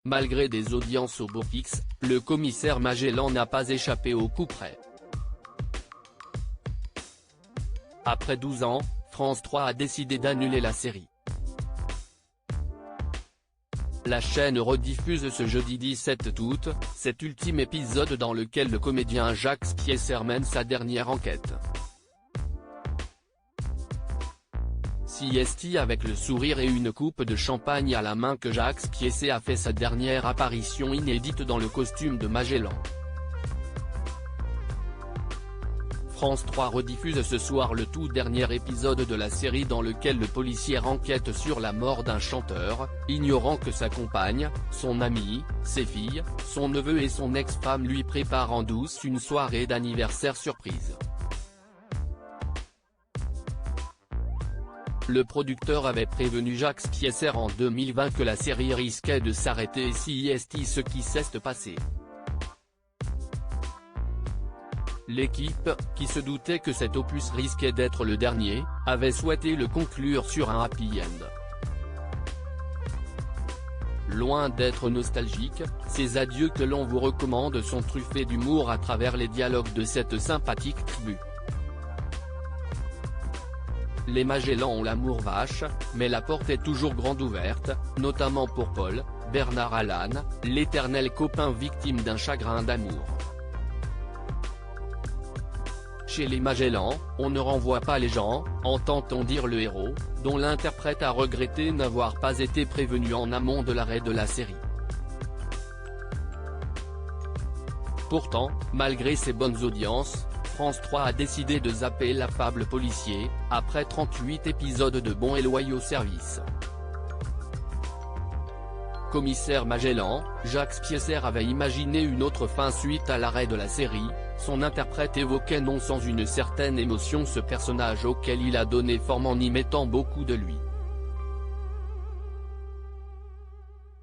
Malgré des audiences au beau fixe, le commissaire Magellan n'a pas échappé au coup près. Après 12 ans, France 3 a décidé d'annuler la série. La chaîne rediffuse ce jeudi 17 août, cet ultime épisode dans lequel le comédien Jacques Spiesser mène sa dernière enquête. C'est avec le sourire et une coupe de champagne à la main que Jacques Spiesser a fait sa dernière apparition inédite dans le costume de Magellan. France 3 rediffuse ce soir le tout dernier épisode de la série dans lequel le policier enquête sur la mort d'un chanteur, ignorant que sa compagne, son amie, ses filles, son neveu et son ex-femme lui préparent en douce une soirée d'anniversaire surprise. Le producteur avait prévenu Jacques Spiesser en 2020 que la série risquait de s'arrêter si ce qui s'est passé. L'équipe, qui se doutait que cet opus risquait d'être le dernier, avait souhaité le conclure sur un happy end. Loin d'être nostalgique, ces adieux que l'on vous recommande sont truffés d'humour à travers les dialogues de cette sympathique tribu. Les Magellan ont l'amour vache, mais la porte est toujours grande ouverte, notamment pour Paul, Bernard Allan, l'éternel copain victime d'un chagrin d'amour. Chez les Magellan, on ne renvoie pas les gens, entend-on dire le héros, dont l'interprète a regretté n'avoir pas été prévenu en amont de l'arrêt de la série. Pourtant, malgré ses bonnes audiences, France 3 a décidé de zapper l'affable policier, après 38 épisodes de bons et loyaux services. Commissaire Magellan, Jacques Spiesser avait imaginé une autre fin suite à l'arrêt de la série, son interprète évoquait non sans une certaine émotion ce personnage auquel il a donné forme en y mettant beaucoup de lui.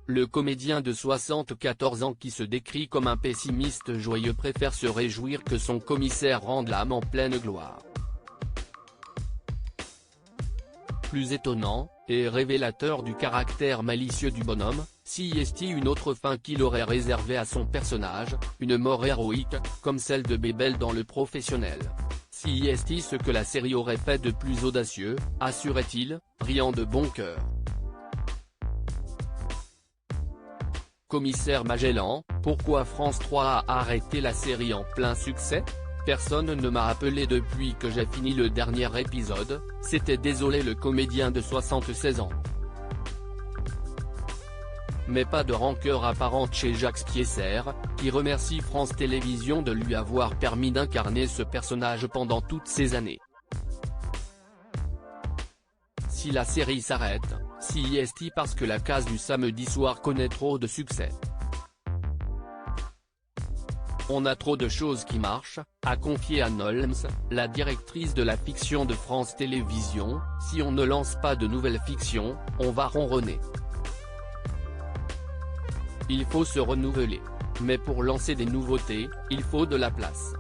Le comédien de 74 ans qui se décrit comme un pessimiste joyeux préfère se réjouir que son commissaire rende l'âme en pleine gloire. Plus étonnant, et révélateur du caractère malicieux du bonhomme, une autre fin qu'il aurait réservée à son personnage, une mort héroïque, comme celle de Bébel dans Le Professionnel. Ce que la série aurait fait de plus audacieux, assurait-il, riant de bon cœur. Commissaire Magellan, pourquoi France 3 a arrêté la série en plein succès? Personne ne m'a appelé depuis que j'ai fini le dernier épisode, s'était désolé le comédien de 76 ans. Mais pas de rancœur apparente chez Jacques Spiesser, qui remercie France Télévisions de lui avoir permis d'incarner ce personnage pendant toutes ces années. Si la série s'arrête, parce que la case du samedi soir connaît trop de succès. On a trop de choses qui marchent, a confié Anne Holmes, la directrice de la fiction de France Télévisions, si on ne lance pas de nouvelles fictions, on va ronronner. Il faut se renouveler. Mais pour lancer des nouveautés, il faut de la place.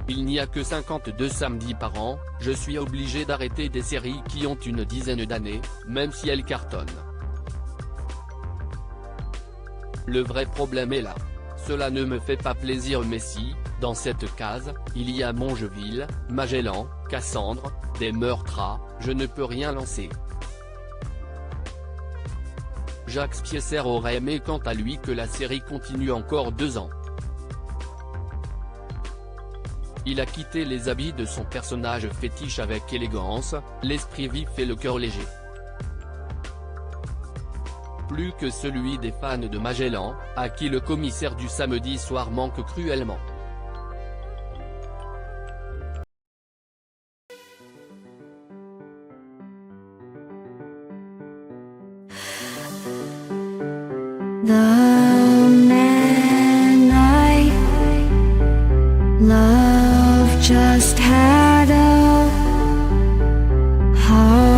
Il n'y a que 52 samedis par an, je suis obligé d'arrêter des séries qui ont une dizaine d'années, même si elles cartonnent. Le vrai problème est là. Cela ne me fait pas plaisir mais si, dans cette case, il y a Mongeville, Magellan, Cassandre, des meurtres, je ne peux rien lancer. Jacques Spiesser aurait aimé quant à lui que la série continue encore 2 ans. Il a quitté les habits de son personnage fétiche avec élégance, l'esprit vif et le cœur léger. Plus que celui des fans de Magellan, à qui le commissaire du samedi soir manque cruellement. The man I love just had a heart